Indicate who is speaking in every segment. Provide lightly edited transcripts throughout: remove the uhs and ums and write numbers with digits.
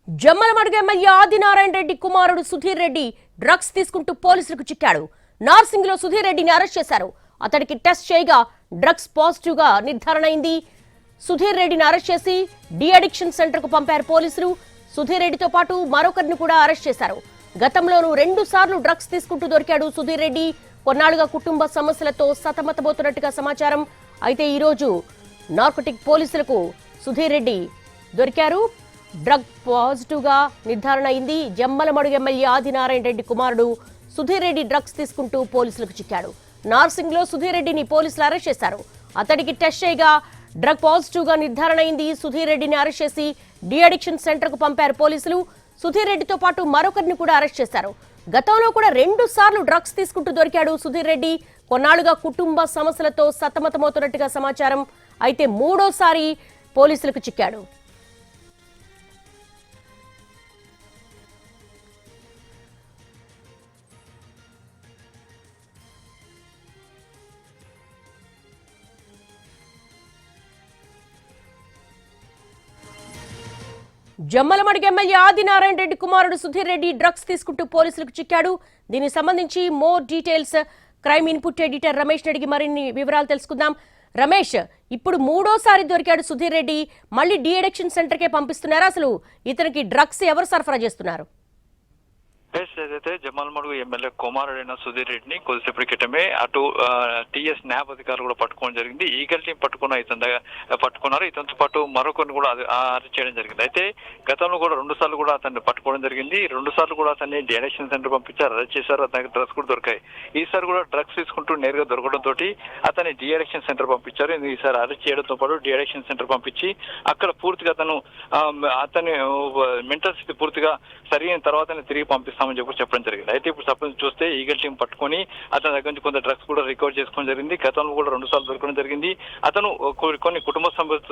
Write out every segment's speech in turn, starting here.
Speaker 1: Jammalamadugu MLA Adinarayana Reddy కుమారుడు Sudheer Reddy drugs తీసుకుంటూ పోలీసులకు చిక్కాడు. నార్సింగ్ లో సుధీర్ రెడ్డిని అరెస్ట్ చేశారు. అతడికి టెస్ట్ చేయగా డ్రగ్స్ పాజిటివ్ గా నిర్ధారణ అయింది. సుధీర్ రెడ్డిని అరెస్ట్ చేసి డి అడిక్షన్ సెంటర్ కు పంపారు పోలీసులు. సుధీర్ రెడ్డితో పాటు మరొకరిని కూడా అరెస్ట్ చేశారు. గతంలోనూ 2 సార్లు డ్రగ్స్ తీసుకుంటూ దొరికాడు సుధీర్ రెడ్డి. కొన్నాళ్లుగా కుటుంబ సమస్యలతో సతమతమవుతున్నట్టుగా సమాచారం. అయితే ఈ రోజు నార్కోటిక్ పోలీసులకు సుధీర్ రెడ్డి దొరికారు. డ్రగ్ పాజిటివ్ గా నిర్ధారణ అయింది. జమ్మలమడుగు ఎమ్మెల్యే ఆదినారాయణ రెడ్డి కుమారుడు సుధీర్ రెడ్డి డ్రగ్స్ తీసుకుంటూ పోలీసులకు చిక్కాడు. నార్సింగ్ లో సుధీర్ రెడ్డిని పోలీసులు అరెస్ట్ చేశారు. అతడికి టెస్ట్ చేయగా డ్రగ్ పాజిటివ్ గా నిర్ధారణ అయింది. సుధీర్ రెడ్డిని అరెస్ట్ చేసి డి అడిక్షన్ సెంటర్ కు పంపారు పోలీసులు. సుధీర్ రెడ్డితో పాటు మరొకరిని కూడా అరెస్ట్ చేశారు. గతంలో కూడా 2 సార్లు డ్రగ్స్ తీసుకుంటూ దొరికాడు సుధీర్ రెడ్డి. కొన్నాళ్లుగా కుటుంబ సమస్యలతో సతమతమవుతున్నట్టుగా సమాచారం. అయితే 3వసారి పోలీసులకు చిక్కాడు. జమ్మలమడుగు ఎమ్మెల్యే ఆదినారాయణ రెడ్డి కుమారుడు సుధీర్ రెడ్డి డ్రగ్స్ తీసుకుంటూ పోలీసులకు చిక్కాడు. దీనికి సంబంధించి more details crime input editor Ramesh అడిగి మరిన్ని వివరాలు తెలుసుకుందాం. రమేష్, ఇప్పుడు 3వసారి దొరికాడు సుధీర్ రెడ్డి. మళ్ళీ డి అడిక్షన్ సెంటర్కే పంపిస్తున్నారు. అసలు ఇతనికి డ్రగ్స్ ఎవరు సరఫరా చేస్తున్నారు?
Speaker 2: ఏదైతే జమ్మలమడుగు ఎమ్మెల్యే కుమారుడైన సుధీర్ రెడ్డిని కొద్దిసేపటి క్రితమే అటు టీఎస్ న్యాప్ అధికారులు కూడా పట్టుకోవడం జరిగింది. ఈగల్ టీం పట్టుకున్నారు. ఇతనితో పాటు మరొకరిని కూడా అరెస్ట్ చేయడం జరిగింది. అయితే గతంలో కూడా 2 సార్లు కూడా అతన్ని పట్టుకోవడం జరిగింది. 2 సార్లు కూడా అతన్ని డిఅడిక్షన్ సెంటర్ పంపించారు, అరెస్ట్ చేశారు. అతనికి డ్రగ్స్ కూడా దొరికాయి. ఈసారి కూడా డ్రగ్స్ తీసుకుంటూ నేరుగా దొరకడం తోటి అతన్ని డిఅడిక్షన్ సెంటర్ పంపించారు. ఈసారి అరెస్ట్ చేయడంతో పాటు డిఅడిక్షన్ సెంటర్ పంపించి అక్కడ పూర్తిగా అతని మెంటల్ స్థితి పూర్తిగా సరైన తర్వాతనే తిరిగి పంపిస్తామని చెప్పడం జరిగింది. అయితే ఇప్పుడు సపోజ్ చూస్తే ఈగల్ టీం పట్టుకొని అతని దగ్గర నుంచి కొంత డ్రగ్స్ కూడా రికవర్ చేసుకోవడం జరిగింది. గతంలో కూడా 2 సార్లు దొరకడం జరిగింది. అతను కొన్ని కుటుంబ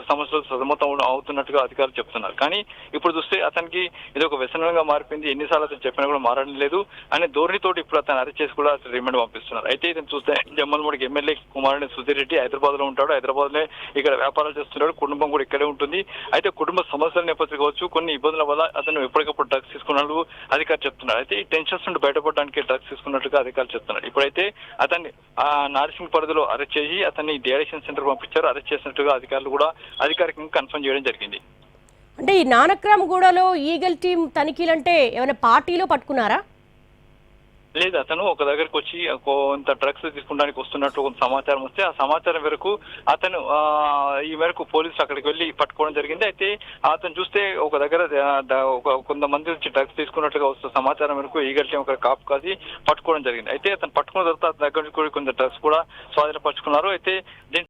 Speaker 2: సమస్యలు సతమతం అవుతున్నట్టుగా అధికారులు చెప్తున్నారు. కానీ ఇప్పుడు చూస్తే అతనికి ఇది ఒక వ్యసనంగా మారిపోయింది. ఎన్నిసార్లు అతను చెప్పినా కూడా మారడం లేదు అనే ధోరణితోటి ఇప్పుడు అతను అరెస్ట్ చేసి కూడా రిమాండ్ పంపిస్తున్నారు. అయితే ఇతను చూస్తే జమ్మలమడుగు ఎమ్మెల్యే కుమారుడు సుధీర్ రెడ్డి హైదరాబాద్ లో ఉంటాడు. హైదరాబాద్ లో ఇక్కడ వ్యాపారాలు చేస్తున్నాడు. కుటుంబం కూడా ఇక్కడే ఉంటుంది. అయితే కుటుంబ సమస్యల నేపథ్యం కావచ్చు, కొన్ని ఇబ్బందుల వల్ల అతను ఎప్పటికప్పుడు డ్రగ్స్ తీసుకున్నట్లు అధికారులు చెప్తున్నారు. అయితే ఈ టెన్షన్స్ నుండి బయటపడడానికి డ్రగ్స్ తీసుకున్నట్టుగా అధికారులు చెప్తున్నారు. ఇప్పుడైతే అతన్ని నార్సింగ్ పరిధిలో అరెస్ట్ చేసి అతన్ని డిఅడిక్షన్ సెంటర్ పంపించారు. అరెస్ట్ చేసినట్టుగా అధికారులు కూడా అధికారికంగా కన్ఫర్మ్ చేయడం జరిగింది.
Speaker 1: అంటే ఈ నానక్రామ్గూడలో ఈగల్ టీం తనిఖీలంటే ఏమైనా పార్టీలో పట్టుకున్నారా?
Speaker 2: లేదు, అతను ఒక దగ్గరకు వచ్చి కొంత డ్రగ్స్ తీసుకోవడానికి వస్తున్నట్టు కొంత సమాచారం వస్తే ఆ సమాచారం మేరకు అతను ఈ మేరకు పోలీసులు అక్కడికి వెళ్ళి పట్టుకోవడం జరిగింది. అయితే అతను చూస్తే ఒక దగ్గర కొంతమంది నుంచి డ్రగ్స్ తీసుకున్నట్టుగా వస్తున్న సమాచారం మేరకు ఈగల్ టీం ఒక కాపు కాసి పట్టుకోవడం జరిగింది. అయితే అతను పట్టుకున్న తర్వాత అతని దగ్గర నుంచి కొంత డ్రగ్స్ కూడా స్వాధీనపరుచుకున్నారు. అయితే